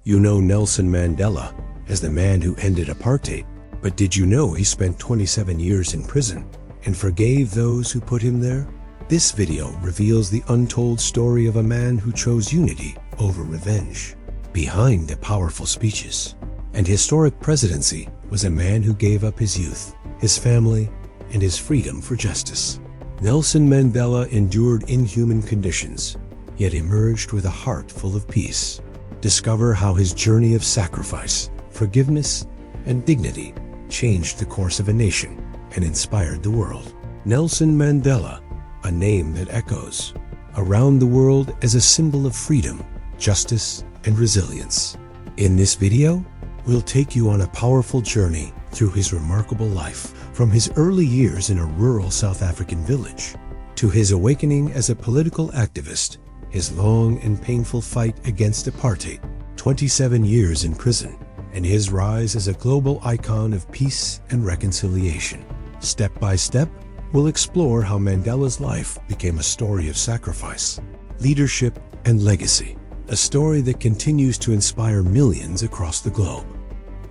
You know Nelson Mandela as the man who ended apartheid, but did you know he spent 27 years in prison and forgave those who put him there? This video reveals the untold story of a man who chose unity over revenge. Behind the powerful speeches and historic presidency was a man who gave up his youth, his family, and his freedom for justice. Nelson Mandela endured inhuman conditions, yet emerged with a heart full of peace. Discover how his journey of sacrifice, forgiveness, and dignity changed the course of a nation and inspired the world. Nelson Mandela, a name that echoes around the world as a symbol of freedom, justice, and resilience. In this video, we'll take you on a powerful journey through his remarkable life, from his early years in a rural South African village to his awakening as a political activist, his long and painful fight against apartheid, 27 years in prison, and his rise as a global icon of peace and reconciliation. Step by step, we'll explore how Mandela's life became a story of sacrifice, leadership, and legacy, a story that continues to inspire millions across the globe.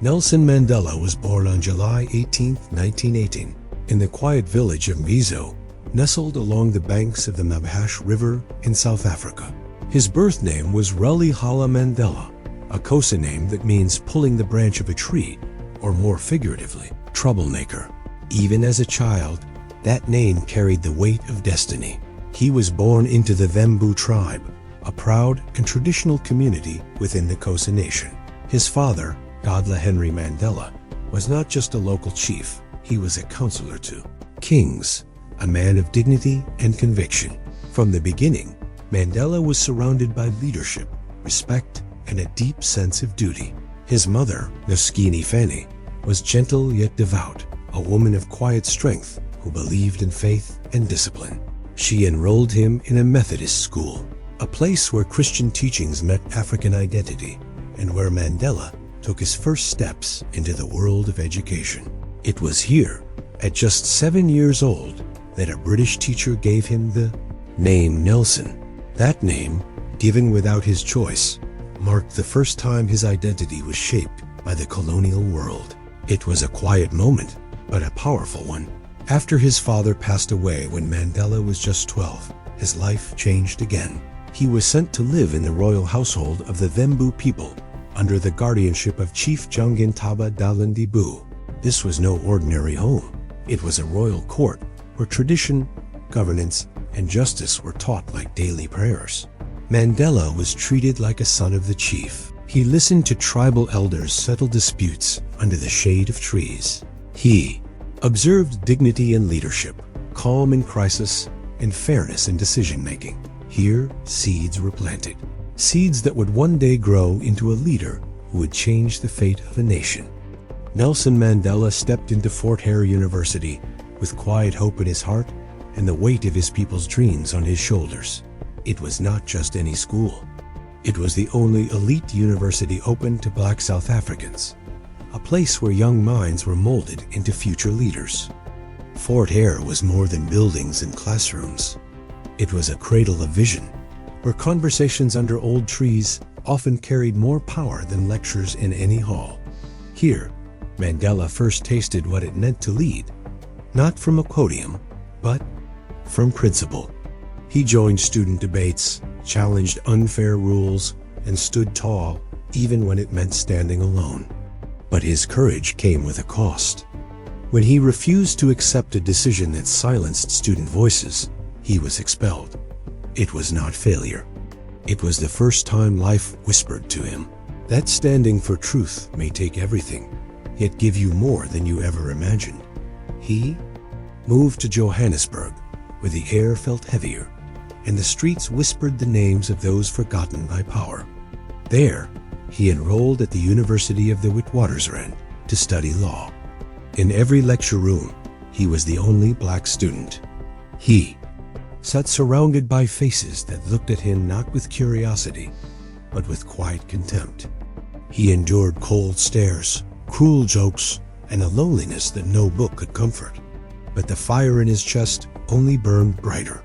Nelson Mandela was born on July 18, 1918, in the quiet village of Mvezo, nestled along the banks of the Mvezo River in South Africa. His birth name was Rolihlahla Mandela, a Xhosa name that means pulling the branch of a tree, or more figuratively, troublemaker. Even as a child, that name carried the weight of destiny. He was born into the Vembu tribe, a proud and traditional community within the Xhosa nation. His father, Godla Henry Mandela, was not just a local chief, he was a counselor to kings, a man of dignity and conviction. From the beginning, Mandela was surrounded by leadership, respect, and a deep sense of duty. His mother, Nkosi Fanny, was gentle yet devout, a woman of quiet strength who believed in faith and discipline. She enrolled him in a Methodist school, a place where Christian teachings met African identity, and where Mandela took his first steps into the world of education. It was here, at just 7 years old, that a British teacher gave him the name Nelson. That name, given without his choice, marked the first time his identity was shaped by the colonial world. It was a quiet moment, but a powerful one. After his father passed away when Mandela was just 12, his life changed again. He was sent to live in the royal household of the Vembu people, under the guardianship of Chief Jongintaba Dalindibu. This was no ordinary home. It was a royal court where tradition, governance, and justice were taught like daily prayers. Mandela was treated like a son of the chief. He listened to tribal elders settle disputes under the shade of trees. He observed dignity in leadership, calm in crisis, and fairness in decision-making. Here, seeds were planted. Seeds that would one day grow into a leader who would change the fate of a nation. Nelson Mandela stepped into Fort Hare University with quiet hope in his heart and the weight of his people's dreams on his shoulders. It was not just any school. It was the only elite university open to Black South Africans, a place where young minds were molded into future leaders. Fort Hare was more than buildings and classrooms. It was a cradle of vision, where conversations under old trees often carried more power than lectures in any hall. Here, Mandela first tasted what it meant to lead, not from a podium, but from principle. He joined student debates, challenged unfair rules, and stood tall even when it meant standing alone. But his courage came with a cost. When he refused to accept a decision that silenced student voices, he was expelled. It was not failure. It was the first time life whispered to him that standing for truth may take everything, yet give you more than you ever imagined. He moved to Johannesburg, where the air felt heavier, and the streets whispered the names of those forgotten by power. There, he enrolled at the University of the Witwatersrand to study law. In every lecture room, he was the only black student. He sat surrounded by faces that looked at him not with curiosity, but with quiet contempt. He endured cold stares, cruel jokes, and a loneliness that no book could comfort. But the fire in his chest only burned brighter.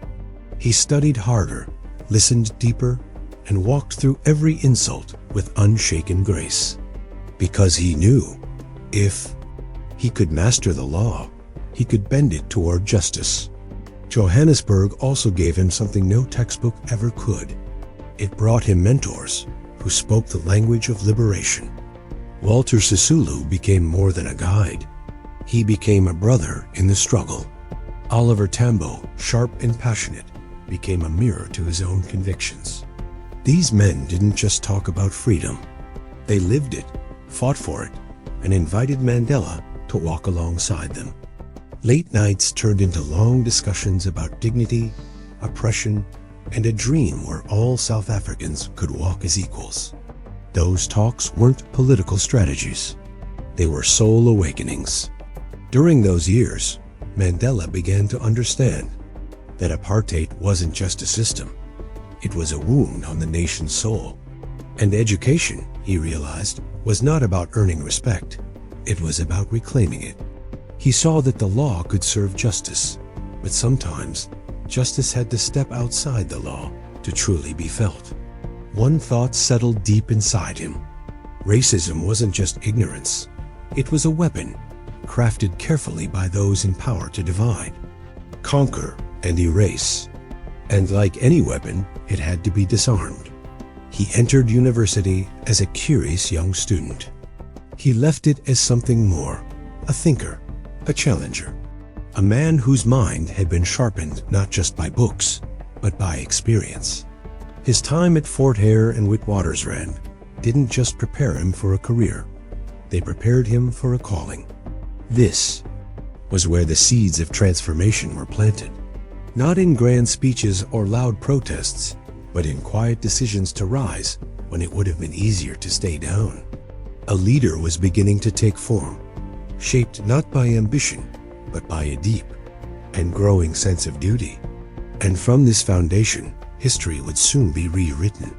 He studied harder, listened deeper, and walked through every insult with unshaken grace. Because he knew, if he could master the law, he could bend it toward justice. Johannesburg also gave him something no textbook ever could. It brought him mentors who spoke the language of liberation. Walter Sisulu became more than a guide. He became a brother in the struggle. Oliver Tambo, sharp and passionate, became a mirror to his own convictions. These men didn't just talk about freedom. They lived it, fought for it, and invited Mandela to walk alongside them. Late nights turned into long discussions about dignity, oppression, and a dream where all South Africans could walk as equals. Those talks weren't political strategies. They were soul awakenings. During those years, Mandela began to understand that apartheid wasn't just a system. It was a wound on the nation's soul. And education, he realized, was not about earning respect. It was about reclaiming it. He saw that the law could serve justice, but sometimes justice had to step outside the law to truly be felt. One thought settled deep inside him. Racism wasn't just ignorance. It was a weapon, crafted carefully by those in power to divide, conquer, and erase. And like any weapon, it had to be disarmed. He entered university as a curious young student. He left it as something more, a thinker, a challenger, a man whose mind had been sharpened not just by books, but by experience. His time at Fort Hare and Witwatersrand didn't just prepare him for a career. They prepared him for a calling. This was where the seeds of transformation were planted. Not in grand speeches or loud protests, but in quiet decisions to rise when it would have been easier to stay down. A leader was beginning to take form, shaped not by ambition, but by a deep and growing sense of duty. And from this foundation, history would soon be rewritten.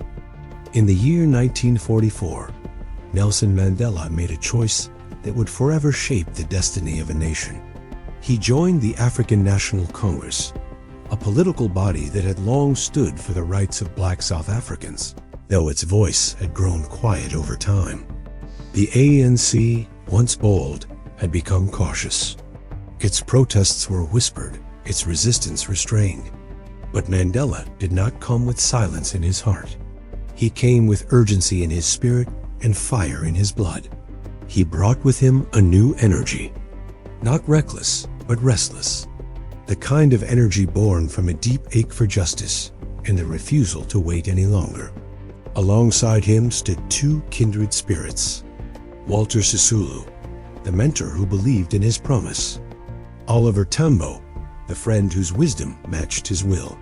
In the year 1944, Nelson Mandela made a choice that would forever shape the destiny of a nation. He joined the African National Congress, a political body that had long stood for the rights of black South Africans, though its voice had grown quiet over time. The ANC, once bold, had become cautious. Its protests were whispered, its resistance restrained. But Mandela did not come with silence in his heart. He came with urgency in his spirit and fire in his blood. He brought with him a new energy, not reckless, but restless. The kind of energy born from a deep ache for justice and the refusal to wait any longer. Alongside him stood two kindred spirits. Walter Sisulu, the mentor who believed in his promise. Oliver Tambo, the friend whose wisdom matched his will.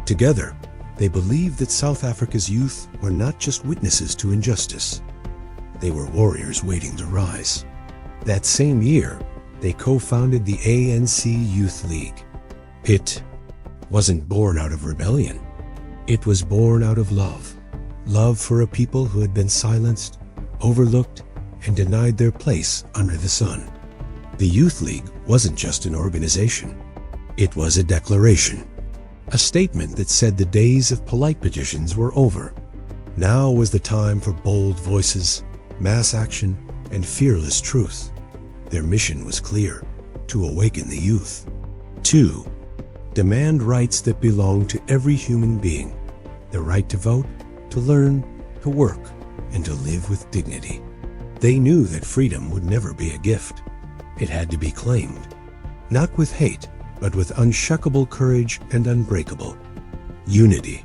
Together, they believed that South Africa's youth were not just witnesses to injustice. They were warriors waiting to rise. That same year, they co-founded the ANC Youth League. It wasn't born out of rebellion. It was born out of love. Love for a people who had been silenced, overlooked, and denied their place under the sun. The Youth League wasn't just an organization. It was a declaration. A statement that said the days of polite petitions were over. Now was the time for bold voices, mass action, and fearless truth. Their mission was clear: to awaken the youth. 2. Demand rights that belong to every human being. The right to vote, to learn, to work, and to live with dignity. They knew that freedom would never be a gift. It had to be claimed. Not with hate, but with unshakable courage and unbreakable unity.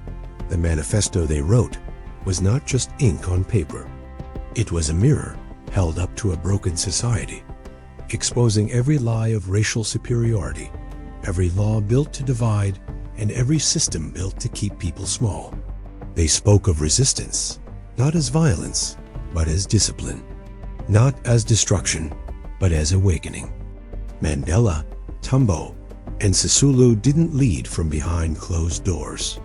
The manifesto they wrote was not just ink on paper. It was a mirror held up to a broken society, exposing every lie of racial superiority, every law built to divide, and every system built to keep people small. They spoke of resistance, not as violence, but as discipline. Not as destruction, but as awakening. Mandela, Tambo, and Sisulu didn't lead from behind closed doors.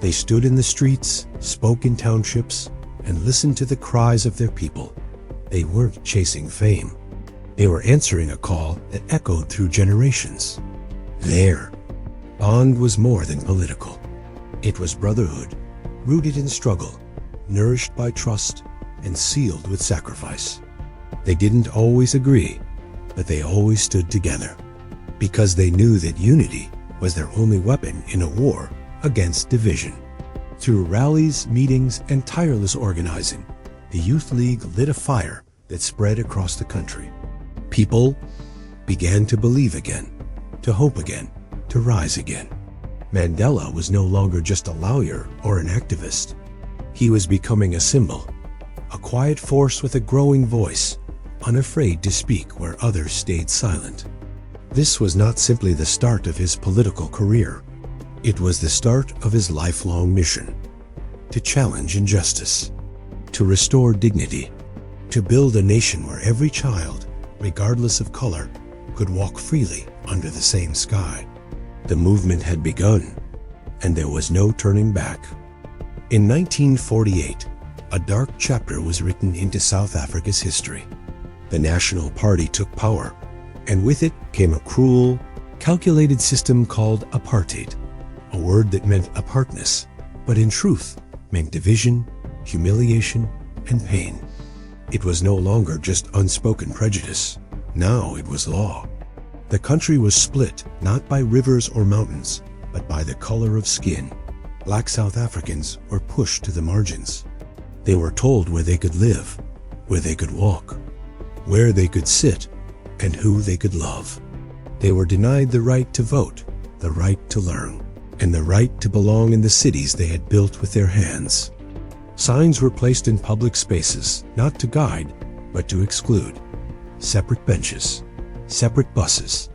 They stood in the streets, spoke in townships, and listened to the cries of their people. They weren't chasing fame. They were answering a call that echoed through generations. Their bond was more than political. It was brotherhood, rooted in struggle, nourished by trust, and sealed with sacrifice. They didn't always agree, but they always stood together, because they knew that unity was their only weapon in a war against division. Through rallies, meetings, and tireless organizing, the Youth League lit a fire that spread across the country. People began to believe again, to hope again, to rise again. Mandela was no longer just a lawyer or an activist. He was becoming a symbol, a quiet force with a growing voice, unafraid to speak where others stayed silent. This was not simply the start of his political career. It was the start of his lifelong mission: to challenge injustice, to restore dignity, to build a nation where every child, regardless of color, could walk freely under the same sky. The movement had begun, and there was no turning back. In 1948, a dark chapter was written into South Africa's history. The National Party took power, and with it came a cruel, calculated system called apartheid, a word that meant apartness, but in truth meant division, humiliation, and pain. It was no longer just unspoken prejudice. Now it was law. The country was split not by rivers or mountains, but by the color of skin. Black South Africans were pushed to the margins. They were told where they could live, where they could walk, where they could sit, and who they could love. They were denied the right to vote, the right to learn, and the right to belong in the cities they had built with their hands. Signs were placed in public spaces, not to guide, but to exclude. Separate benches, separate buses,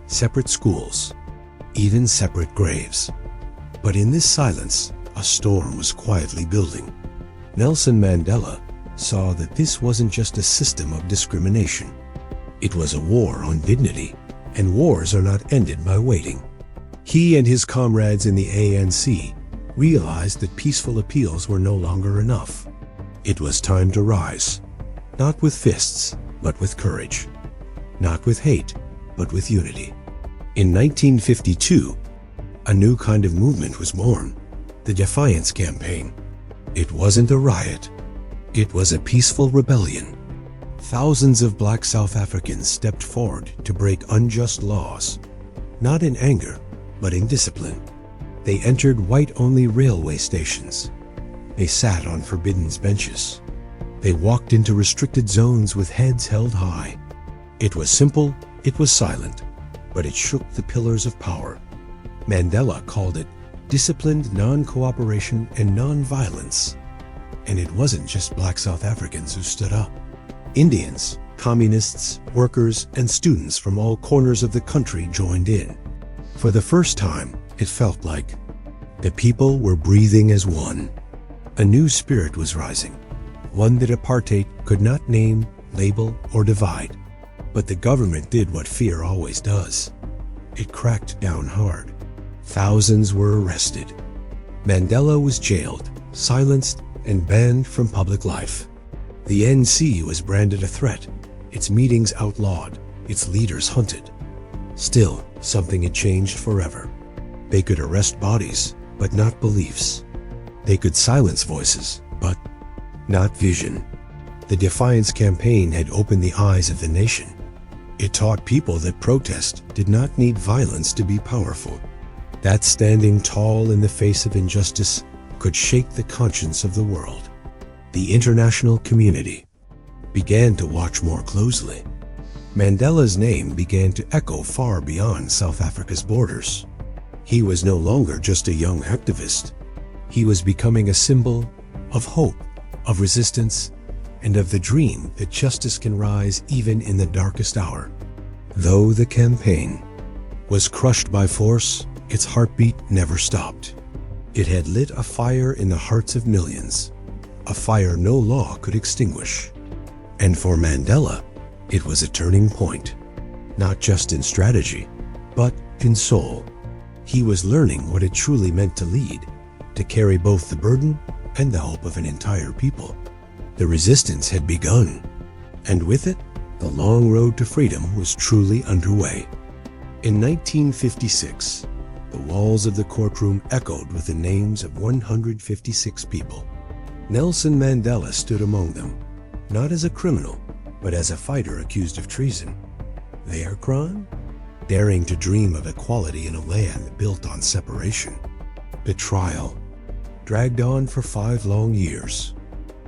separate schools, even separate graves. But in this silence, a storm was quietly building. Nelson Mandela saw that this wasn't just a system of discrimination. It was a war on dignity, and wars are not ended by waiting. He and his comrades in the ANC realized that peaceful appeals were no longer enough. It was time to rise, not with fists, but with courage. Not with hate, but with unity. In 1952, a new kind of movement was born, the Defiance Campaign. It wasn't a riot. It was a peaceful rebellion. Thousands of black South Africans stepped forward to break unjust laws, not in anger, but in discipline. They entered white-only railway stations. They sat on forbidden benches. They walked into restricted zones with heads held high. It was simple, it was silent, but it shook the pillars of power. Mandela called it disciplined non-cooperation and non-violence. And it wasn't just black South Africans who stood up. Indians, communists, workers, and students from all corners of the country joined in. For the first time, it felt like the people were breathing as one. A new spirit was rising, one that apartheid could not name, label, or divide. But the government did what fear always does. It cracked down hard. Thousands were arrested. Mandela was jailed, silenced, and banned from public life. The NC was branded a threat, its meetings outlawed, its leaders hunted. Still, something had changed forever. They could arrest bodies, but not beliefs. They could silence voices, but not vision. The Defiance Campaign had opened the eyes of the nation. It taught people that protest did not need violence to be powerful. That standing tall in the face of injustice could shake the conscience of the world. The international community began to watch more closely. Mandela's name began to echo far beyond South Africa's borders. He was no longer just a young activist. He was becoming a symbol of hope, of resistance, and of the dream that justice can rise even in the darkest hour. Though the campaign was crushed by force, its heartbeat never stopped. It had lit a fire in the hearts of millions, a fire no law could extinguish. And for Mandela, it was a turning point, not just in strategy, but in soul. He was learning what it truly meant to lead, to carry both the burden and the hope of an entire people. The resistance had begun, and with it, the long road to freedom was truly underway. In 1956, The walls of the courtroom echoed with the names of 156 people. Nelson Mandela stood among them, not as a criminal, but as a fighter accused of treason. Their crime? Daring to dream of equality in a land built on separation. The trial dragged on for 5 long years.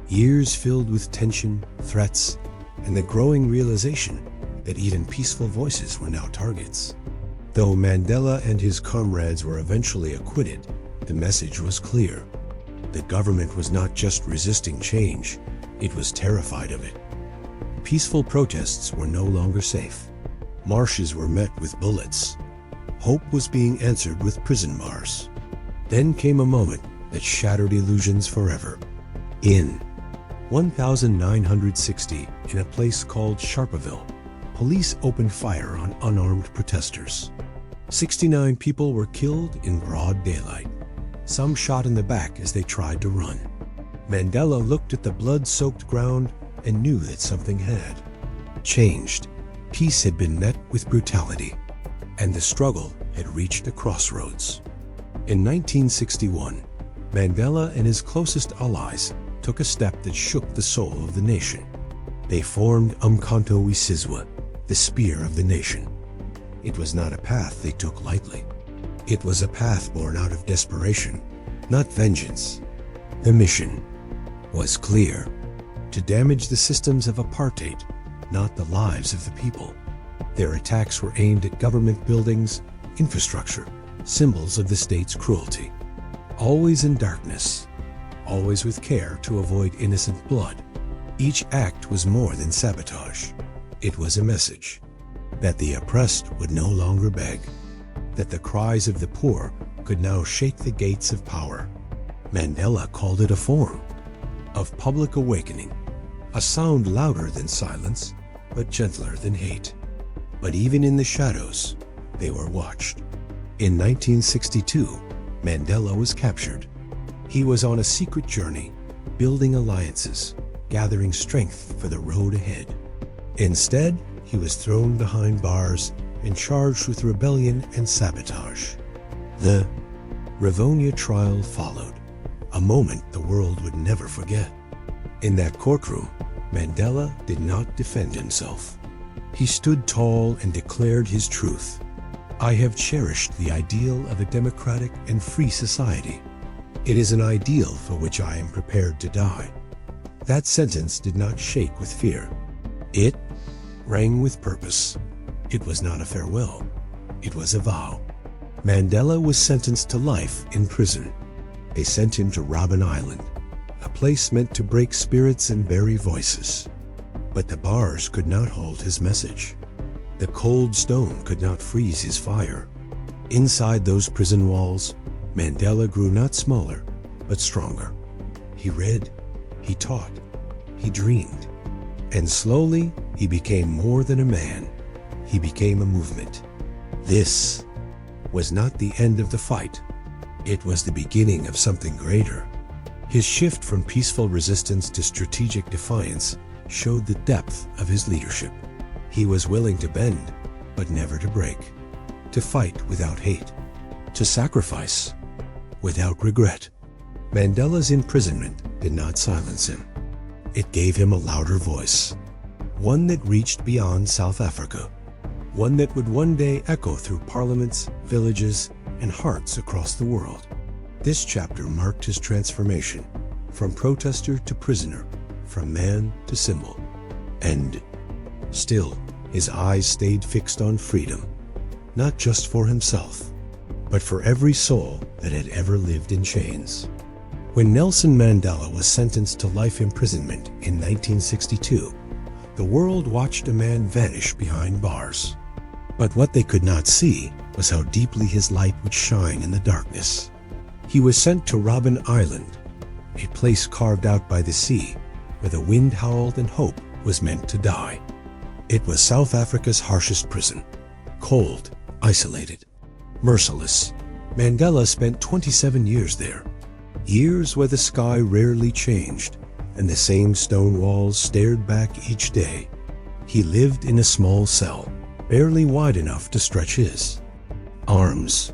Years filled with tension, threats, and the growing realization that even peaceful voices were now targets. Though Mandela and his comrades were eventually acquitted, the message was clear. The government was not just resisting change, it was terrified of it. Peaceful protests were no longer safe. Marches were met with bullets. Hope was being answered with prison bars. Then came a moment that shattered illusions forever. In 1960, in a place called Sharpeville, police opened fire on unarmed protesters. 69 people were killed in broad daylight, some shot in the back as they tried to run. Mandela looked at the blood-soaked ground and knew that something had changed. Peace had been met with brutality, and the struggle had reached a crossroads. In 1961, Mandela and his closest allies took a step that shook the soul of the nation. They formed Umkhonto-we-Sizwe, the spear of the nation. It was not a path they took lightly. It was a path born out of desperation, not vengeance. The mission was clear: to damage the systems of apartheid, not the lives of the people. Their attacks were aimed at government buildings, infrastructure, symbols of the state's cruelty. Always in darkness, always with care to avoid innocent blood. Each act was more than sabotage. It was a message that the oppressed would no longer beg, that the cries of the poor could now shake the gates of power. Mandela called it a form of public awakening, a sound louder than silence, but gentler than hate. But even in the shadows, they were watched. In 1962, Mandela was captured. He was on a secret journey, building alliances, gathering strength for the road ahead. Instead, he was thrown behind bars and charged with rebellion and sabotage. The Rivonia trial followed, a moment the world would never forget. In that courtroom, Mandela did not defend himself. He stood tall and declared his truth. I have cherished the ideal of a democratic and free society. It is an ideal for which I am prepared to die. That sentence did not shake with fear. It rang with purpose. It was not a farewell. It was a vow. Mandela was sentenced to life in prison. They sent him to Robben Island, a place meant to break spirits and bury voices. But the bars could not hold his message. The cold stone could not freeze his fire. Inside those prison walls, Mandela grew not smaller, but stronger. He read, he taught, he dreamed. And slowly, he became more than a man. He became a movement. This was not the end of the fight. It was the beginning of something greater. His shift from peaceful resistance to strategic defiance showed the depth of his leadership. He was willing to bend, but never to break. To fight without hate. To sacrifice without regret. Mandela's imprisonment did not silence him. It gave him a louder voice, one that reached beyond South Africa, one that would one day echo through parliaments, villages, and hearts across the world. This chapter marked his transformation, from protester to prisoner, from man to symbol. And still, his eyes stayed fixed on freedom, not just for himself, but for every soul that had ever lived in chains. When Nelson Mandela was sentenced to life imprisonment in 1962, the world watched a man vanish behind bars. But what they could not see was how deeply his light would shine in the darkness. He was sent to Robben Island, a place carved out by the sea, where the wind howled and hope was meant to die. It was South Africa's harshest prison. Cold, isolated, merciless. Mandela spent 27 years there. Years where the sky rarely changed, and the same stone walls stared back each day. He lived in a small cell, barely wide enough to stretch his arms.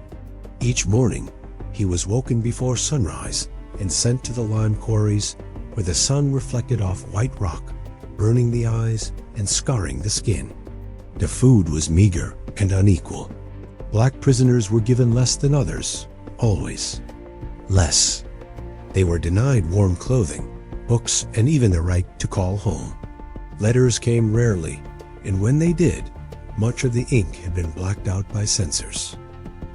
Each morning, he was woken before sunrise and sent to the lime quarries where the sun reflected off white rock, burning the eyes and scarring the skin. The food was meager and unequal. Black prisoners were given less than others, always. Less. They were denied warm clothing, books, and even the right to call home. Letters came rarely, and when they did, much of the ink had been blacked out by censors.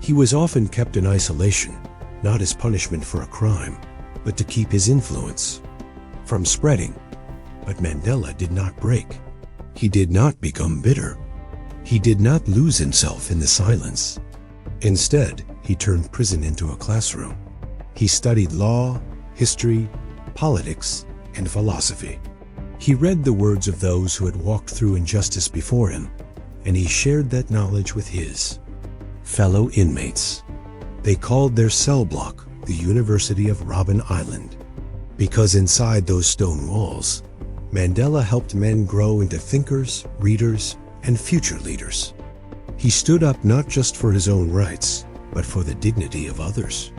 He was often kept in isolation, not as punishment for a crime, but to keep his influence from spreading. But Mandela did not break. He did not become bitter. He did not lose himself in the silence. Instead, he turned prison into a classroom. He studied law, history, politics, and philosophy. He read the words of those who had walked through injustice before him, and he shared that knowledge with his fellow inmates. They called their cell block the University of Robben Island, because inside those stone walls, Mandela helped men grow into thinkers, readers, and future leaders. He stood up not just for his own rights, but for the dignity of others.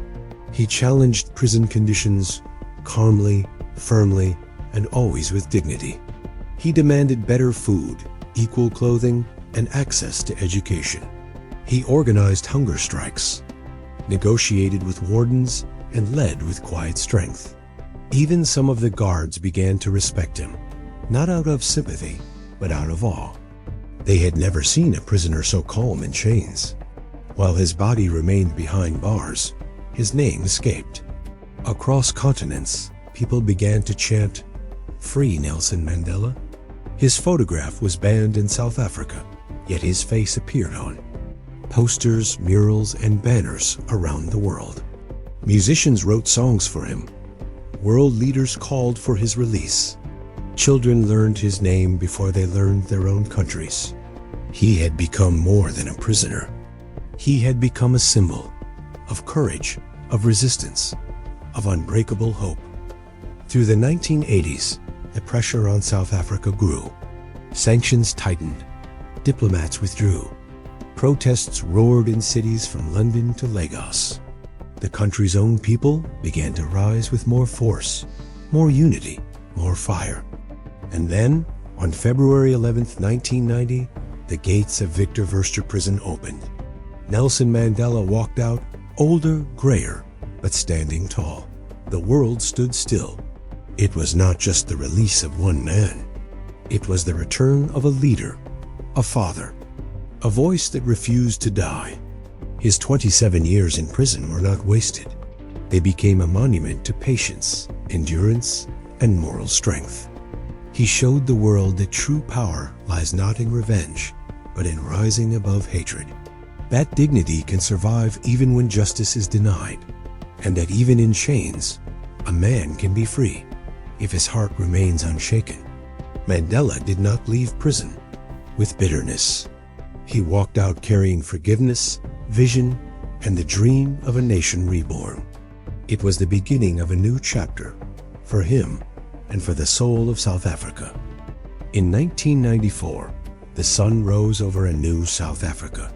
He challenged prison conditions calmly, firmly, and always with dignity. He demanded better food, equal clothing, and access to education. He organized hunger strikes, negotiated with wardens, and led with quiet strength. Even some of the guards began to respect him, not out of sympathy, but out of awe. They had never seen a prisoner so calm in chains. While his body remained behind bars, his name escaped. Across continents, people began to chant, "Free Nelson Mandela." His photograph was banned in South Africa, yet his face appeared on posters, murals, and banners around the world. Musicians wrote songs for him. World leaders called for his release. Children learned his name before they learned their own countries. He had become more than a prisoner. He had become a symbol of courage, of resistance, of unbreakable hope. Through the 1980s, the pressure on South Africa grew. Sanctions tightened. Diplomats withdrew. Protests roared in cities from London to Lagos. The country's own people began to rise with more force, more unity, more fire. And then, on February 11, 1990, the gates of Victor Verster prison opened. Nelson Mandela walked out, older, grayer, but standing tall. The world stood still. It was not just the release of one man. It was the return of a leader, a father, a voice that refused to die. His 27 years in prison were not wasted. They became a monument to patience, endurance, and moral strength. He showed the world that true power lies not in revenge, but in rising above hatred. That dignity can survive even when justice is denied, and that even in chains, a man can be free if his heart remains unshaken. Mandela did not leave prison with bitterness. He walked out carrying forgiveness, vision, and the dream of a nation reborn. It was the beginning of a new chapter for him and for the soul of South Africa. In 1994, the sun rose over a new South Africa.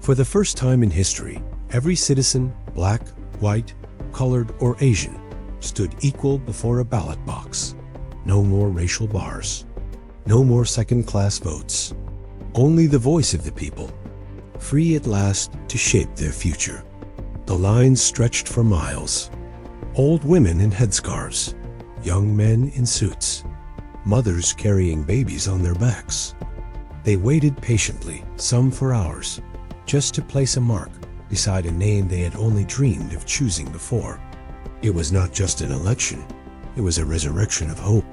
For the first time in history, every citizen, black, white, colored, or Asian, stood equal before a ballot box. No more racial bars. No more second-class votes. Only the voice of the people, free at last to shape their future. The lines stretched for miles. Old women in headscarves, young men in suits, mothers carrying babies on their backs. They waited patiently, some for hours, just to place a mark beside a name they had only dreamed of choosing before. It was not just an election, it was a resurrection of hope.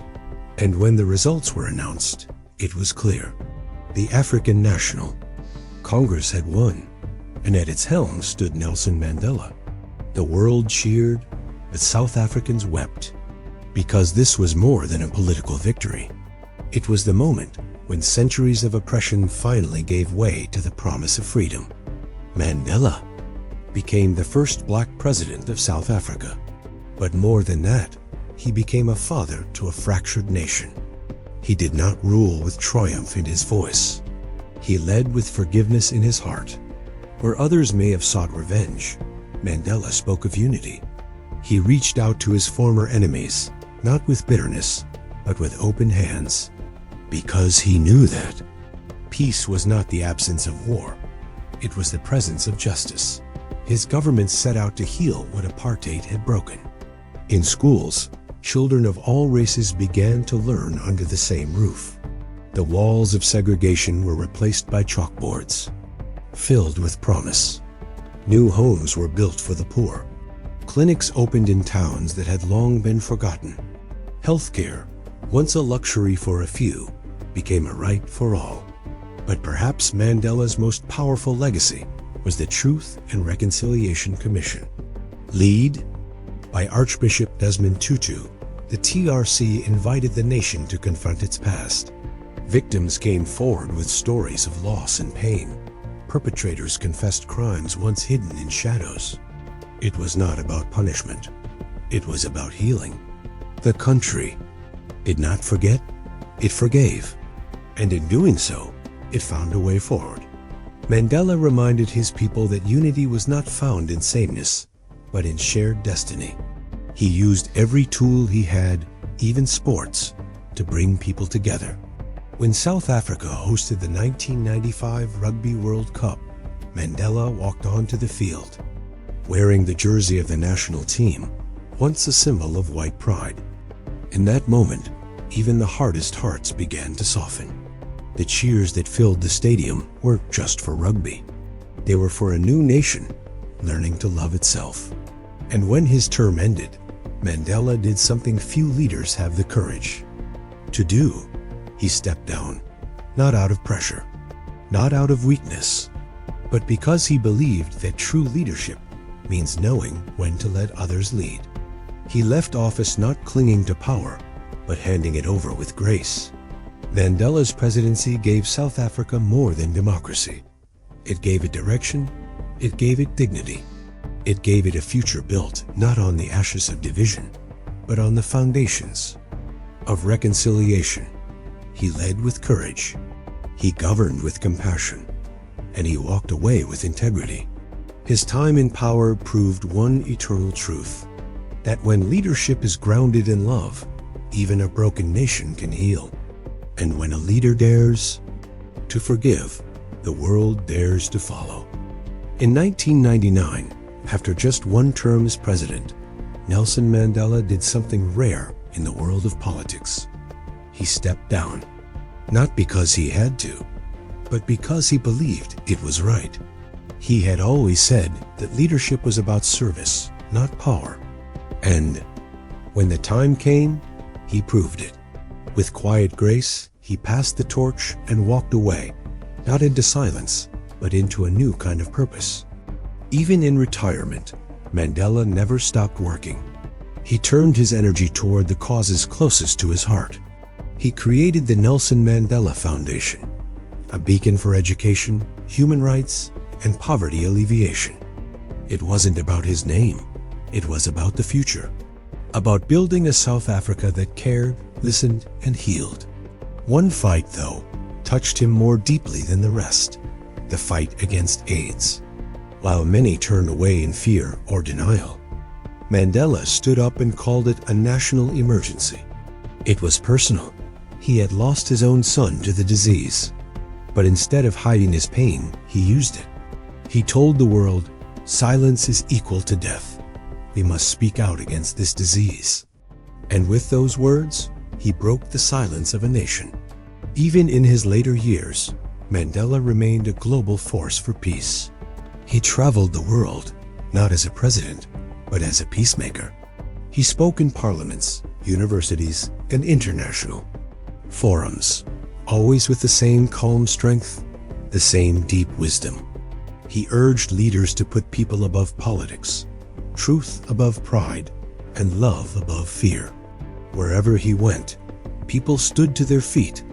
And when the results were announced, it was clear. The African National Congress had won, and at its helm stood Nelson Mandela. The world cheered, but South Africans wept, because this was more than a political victory. It was the moment when centuries of oppression finally gave way to the promise of freedom. Mandela became the first black president of South Africa. But more than that, he became a father to a fractured nation. He did not rule with triumph in his voice. He led with forgiveness in his heart. Where others may have sought revenge, Mandela spoke of unity. He reached out to his former enemies, not with bitterness, but with open hands, because he knew that peace was not the absence of war. It was the presence of justice. His government set out to heal what apartheid had broken. In schools, children of all races began to learn under the same roof. The walls of segregation were replaced by chalkboards, filled with promise. New homes were built for the poor. Clinics opened in towns that had long been forgotten. Healthcare, once a luxury for a few, became a right for all. But perhaps Mandela's most powerful legacy was the Truth and Reconciliation Commission. Led by Archbishop Desmond Tutu, the TRC invited the nation to confront its past. Victims came forward with stories of loss and pain. Perpetrators confessed crimes once hidden in shadows. It was not about punishment. It was about healing. The country did not forget, it forgave. And in doing so, it found a way forward. Mandela reminded his people that unity was not found in sameness, but in shared destiny. He used every tool he had, even sports, to bring people together. When South Africa hosted the 1995 Rugby World Cup, Mandela walked onto the field, wearing the jersey of the national team, once a symbol of white pride. In that moment, even the hardest hearts began to soften. The cheers that filled the stadium weren't just for rugby. They were for a new nation, learning to love itself. And when his term ended, Mandela did something few leaders have the courage to do. He stepped down, not out of pressure, not out of weakness, but because he believed that true leadership means knowing when to let others lead. He left office not clinging to power, but handing it over with grace. Mandela's presidency gave South Africa more than democracy. It gave it direction, it gave it dignity. It gave it a future built not on the ashes of division, but on the foundations of reconciliation. He led with courage, he governed with compassion, and he walked away with integrity. His time in power proved one eternal truth, that when leadership is grounded in love, even a broken nation can heal. And when a leader dares to forgive, the world dares to follow. In 1999, after just one term as president, Nelson Mandela did something rare in the world of politics. He stepped down, not because he had to, but because he believed it was right. He had always said that leadership was about service, not power. And when the time came, he proved it. With quiet grace, he passed the torch and walked away, not into silence, but into a new kind of purpose. Even in retirement, Mandela never stopped working. He turned his energy toward the causes closest to his heart. He created the Nelson Mandela Foundation, a beacon for education, human rights, and poverty alleviation. It wasn't about his name, it was about the future, about building a South Africa that cared, listened, and healed. One fight, though, touched him more deeply than the rest: the fight against AIDS. While many turned away in fear or denial, Mandela stood up and called it a national emergency. It was personal. He had lost his own son to the disease, but instead of hiding his pain, he used it. He told the world, silence is equal to death. We must speak out against this disease. And with those words, he broke the silence of a nation. Even in his later years, Mandela remained a global force for peace. He traveled the world, not as a president, but as a peacemaker. He spoke in parliaments, universities, and international forums, always with the same calm strength, the same deep wisdom. He urged leaders to put people above politics, truth above pride, and love above fear. Wherever he went, people stood to their feet,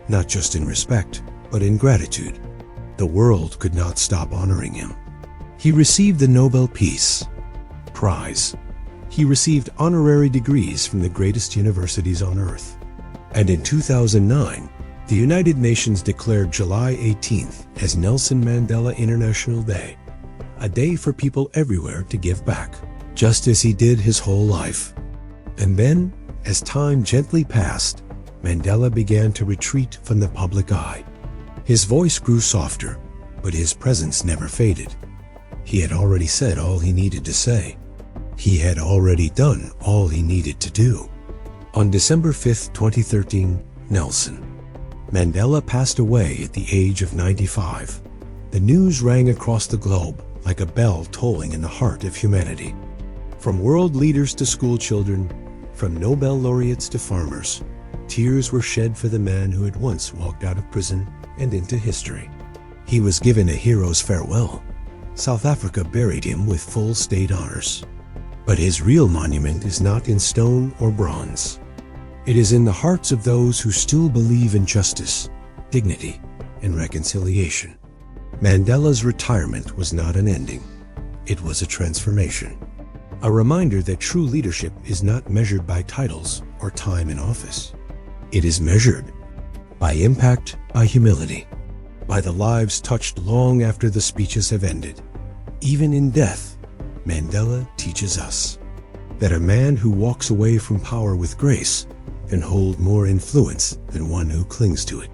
not just in respect, but in gratitude. The world could not stop honoring him. He received the Nobel Peace Prize. He received honorary degrees from the greatest universities on earth. And in 2009, the United Nations declared July 18th as Nelson Mandela International Day, a day for people everywhere to give back, just as he did his whole life. And then, as time gently passed, Mandela began to retreat from the public eye. His voice grew softer, but his presence never faded. He had already said all he needed to say. He had already done all he needed to do. On December 5, 2013, Nelson Mandela passed away at the age of 95. The news rang across the globe like a bell tolling in the heart of humanity. From world leaders to school children, from Nobel laureates to farmers, tears were shed for the man who had once walked out of prison and into history. He was given a hero's farewell. South Africa buried him with full state honors. But his real monument is not in stone or bronze. It is in the hearts of those who still believe in justice, dignity, and reconciliation. Mandela's retirement was not an ending. It was a transformation. A reminder that true leadership is not measured by titles or time in office. It is measured by impact, by humility, by the lives touched long after the speeches have ended. Even in death, Mandela teaches us that a man who walks away from power with grace can hold more influence than one who clings to it.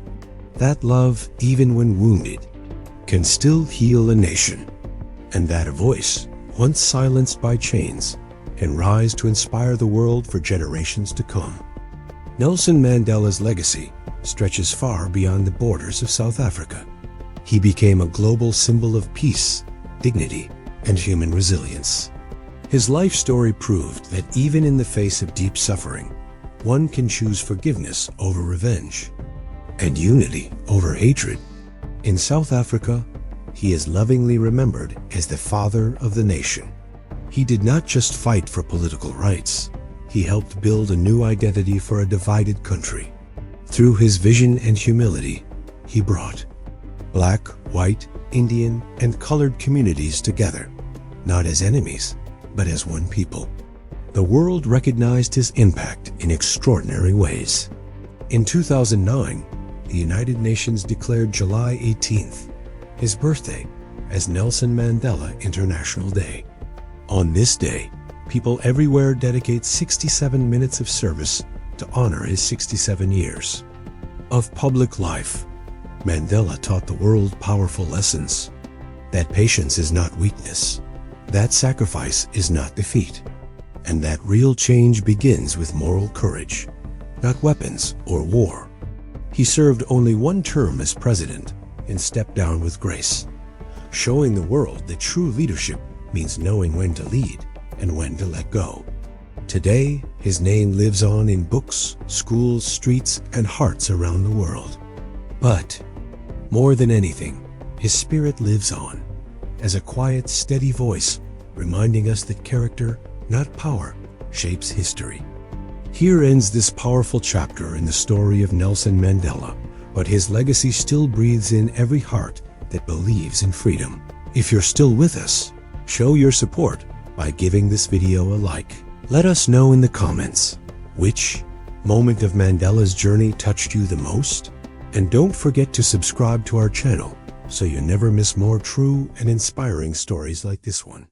That love, even when wounded, can still heal a nation, and that a voice, once silenced by chains, can rise to inspire the world for generations to come. Nelson Mandela's legacy stretches far beyond the borders of South Africa. He became a global symbol of peace, dignity, and human resilience. His life story proved that even in the face of deep suffering, one can choose forgiveness over revenge, and unity over hatred. In South Africa, he is lovingly remembered as the father of the nation. He did not just fight for political rights, he helped build a new identity for a divided country. Through his vision and humility, he brought Black, white, Indian, and colored communities together, not as enemies, but as one people. The world recognized his impact in extraordinary ways. In 2009, the United Nations declared July 18th, his birthday, as Nelson Mandela International Day. On this day, people everywhere dedicate 67 minutes of service to honor his 67 years of public life. Mandela taught the world powerful lessons: that patience is not weakness, that sacrifice is not defeat, and that real change begins with moral courage, not weapons or war. He served only one term as president and stepped down with grace, showing the world that true leadership means knowing when to lead and when to let go. Today, his name lives on in books, schools, streets, and hearts around the world. But more than anything, his spirit lives on as a quiet, steady voice, reminding us that character, not power, shapes history. Here ends this powerful chapter in the story of Nelson Mandela, but his legacy still breathes in every heart that believes in freedom. If you're still with us, show your support by giving this video a like. Let us know in the comments which moment of Mandela's journey touched you the most. And don't forget to subscribe to our channel so you never miss more true and inspiring stories like this one.